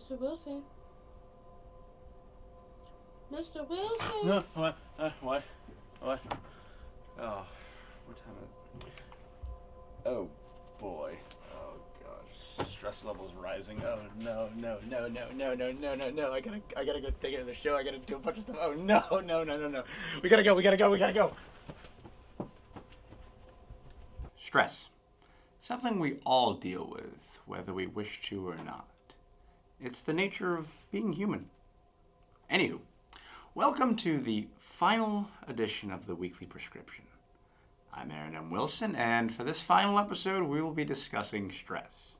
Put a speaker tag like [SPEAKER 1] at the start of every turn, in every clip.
[SPEAKER 1] Mr. Wilson. Mr. Wilson.
[SPEAKER 2] No, what? What? What? Oh, what time is it? Oh, boy. Oh, gosh. Stress levels rising. Oh, no, no, no, no, no, no, no, no, no. I gotta go take it to the show. I gotta do a bunch of stuff. Oh, no, no, no, no, no. We gotta go, we gotta go, we gotta go. Stress. Something we all deal with, whether we wish to or not. It's the nature of being human. Anywho, welcome to the final edition of the Weekly Prescription. I'm Aaron M. Wilson, and for this final episode, we will be discussing stress.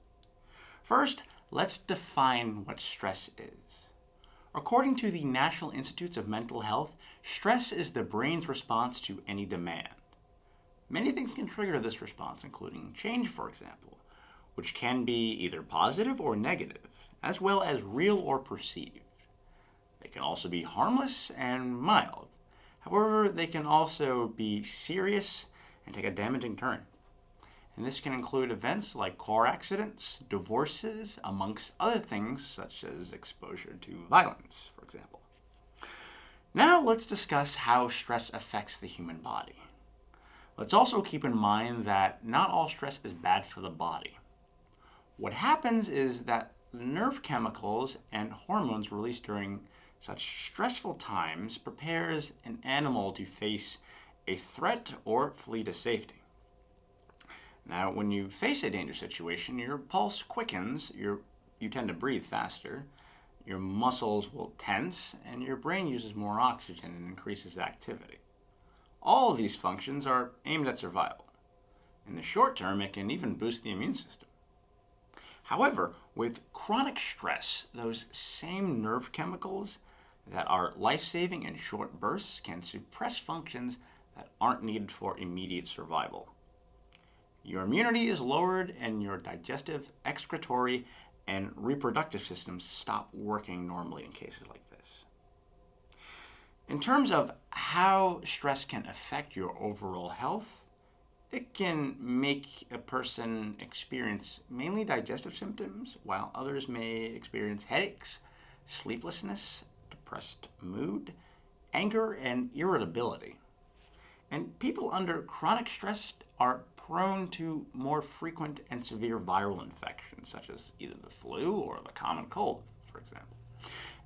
[SPEAKER 2] First, let's define what stress is. According to the National Institutes of Mental Health, stress is the brain's response to any demand. Many things can trigger this response, including change, for example, which can be either positive or negative, as well as real or perceived. They can also be harmless and mild. However, they can also be serious and take a damaging turn. And this can include events like car accidents, divorces, amongst other things such as exposure to violence, for example. Now let's discuss how stress affects the human body. Let's also keep in mind that not all stress is bad for the body. What happens is that the nerve chemicals and hormones released during such stressful times prepares an animal to face a threat or flee to safety. Now, when you face a dangerous situation, your pulse quickens, you tend to breathe faster, your muscles will tense, and your brain uses more oxygen and increases activity. All of these functions are aimed at survival. In the short term, it can even boost the immune system. However, with chronic stress, those same nerve chemicals that are life-saving in short bursts can suppress functions that aren't needed for immediate survival. Your immunity is lowered and your digestive, excretory, and reproductive systems stop working normally in cases like this. In terms of how stress can affect your overall health, it can make a person experience mainly digestive symptoms, while others may experience headaches, sleeplessness, depressed mood, anger, and irritability. And people under chronic stress are prone to more frequent and severe viral infections, such as either the flu or the common cold, for example.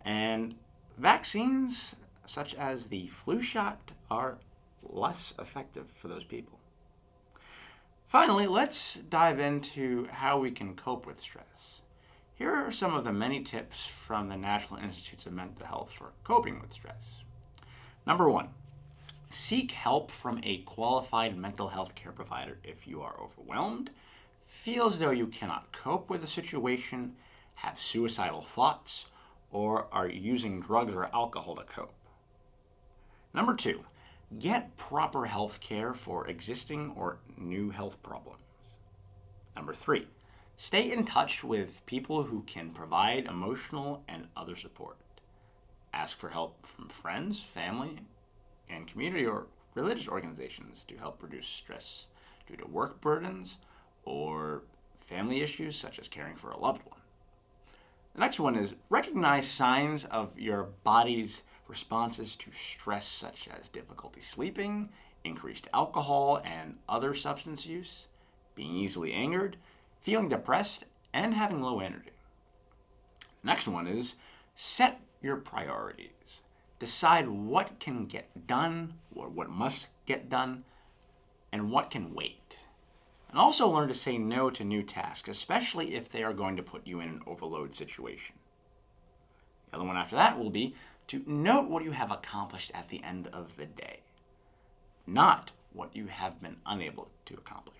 [SPEAKER 2] And vaccines, such as the flu shot, are less effective for those people. Finally, let's dive into how we can cope with stress. Here are some of the many tips from the National Institutes of Mental Health for coping with stress. Number 1, seek help from a qualified mental health care provider if you are overwhelmed, feel as though you cannot cope with the situation, have suicidal thoughts, or are using drugs or alcohol to cope. Number 2, get proper health care for existing or new health problems. Number 3, stay in touch with people who can provide emotional and other support. Ask for help from friends, family, and community or religious organizations to help reduce stress due to work burdens or family issues such as caring for a loved one. The next one is recognize signs of your body's responses to stress such as difficulty sleeping, increased alcohol and other substance use, being easily angered, feeling depressed, and having low energy. The next one is set your priorities. Decide what can get done, or what must get done, and what can wait. And also learn to say no to new tasks, especially if they are going to put you in an overload situation. The other one after that will be to note what you have accomplished at the end of the day, not what you have been unable to accomplish.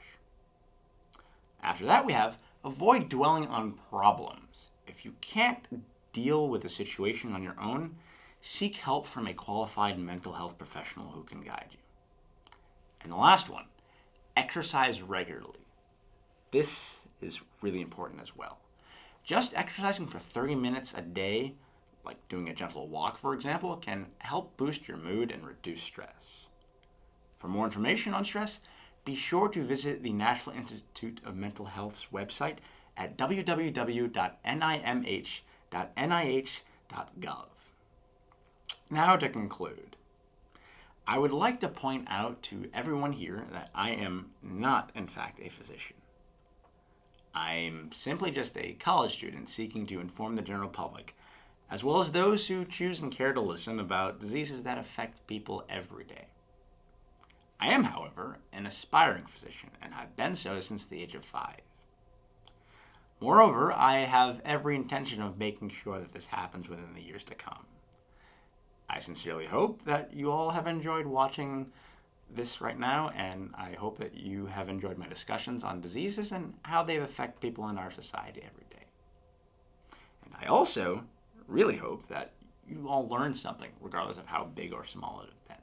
[SPEAKER 2] After that, we have avoid dwelling on problems. If you can't deal with a situation on your own, seek help from a qualified mental health professional who can guide you. And the last one, exercise regularly. This is really important as well. Just exercising for 30 minutes a day, like doing a gentle walk, for example, can help boost your mood and reduce stress. For more information on stress, be sure to visit the National Institute of Mental Health's website at www.nimh.gov www.nih.gov. Now to conclude, I would like to point out to everyone here that I am not, in fact, a physician. I'm simply just a college student seeking to inform the general public, as well as those who choose and care to listen, about diseases that affect people every day. I am, however, an aspiring physician, and I've been so since the age of 5. Moreover, I have every intention of making sure that this happens within the years to come. I sincerely hope that you all have enjoyed watching this right now, and I hope that you have enjoyed my discussions on diseases and how they affect people in our society every day. And I also really hope that you all learned something, regardless of how big or small it has been.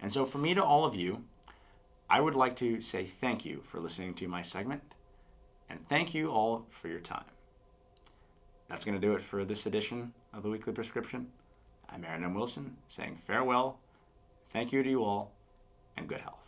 [SPEAKER 2] And so for me to all of you, I would like to say thank you for listening to my segment, and thank you all for your time. That's going to do it for this edition of the Weekly Prescription. I'm Aaron M. Wilson, saying farewell, thank you to you all, and good health.